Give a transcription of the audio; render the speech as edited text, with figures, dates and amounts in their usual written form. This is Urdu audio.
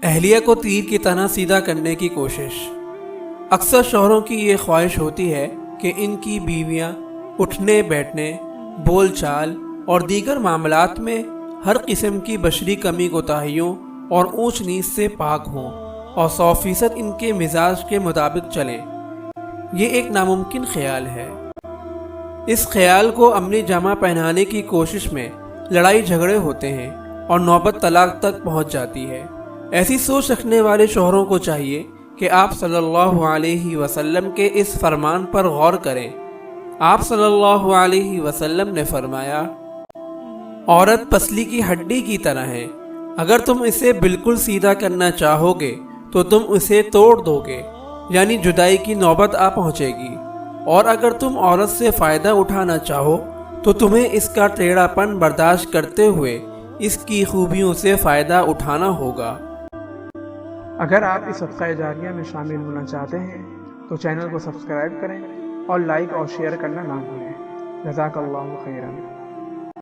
اہلیہ کو تیر کی طرح سیدھا کرنے کی کوشش۔ اکثر شوہروں کی یہ خواہش ہوتی ہے کہ ان کی بیویاں اٹھنے بیٹھنے، بول چال اور دیگر معاملات میں ہر قسم کی بشری کمی کوتاہیوں اور اونچ نیچ سے پاک ہوں اور 100% ان کے مزاج کے مطابق چلیں۔ یہ ایک ناممکن خیال ہے۔ اس خیال کو عملی جامہ پہنانے کی کوشش میں لڑائی جھگڑے ہوتے ہیں اور نوبت طلاق تک پہنچ جاتی ہے۔ ایسی سوچ رکھنے والے شوہروں کو چاہیے کہ آپ صلی اللہ علیہ وسلم کے اس فرمان پر غور کریں۔ آپ صلی اللہ علیہ وسلم نے فرمایا، عورت پسلی کی ہڈی کی طرح ہے، اگر تم اسے بالکل سیدھا کرنا چاہو گے تو تم اسے توڑ دو گے، یعنی جدائی کی نوبت آ پہنچے گی، اور اگر تم عورت سے فائدہ اٹھانا چاہو تو تمہیں اس کا ٹیڑھا پن برداشت کرتے ہوئے اس کی خوبیوں سے فائدہ اٹھانا ہوگا۔ اگر آپ اس صدقہ جاریہ میں شامل ہونا چاہتے ہیں تو چینل کو سبسکرائب کریں اور لائک اور شیئر کرنا نہ بھولیں۔ جزاک اللہ خیرا۔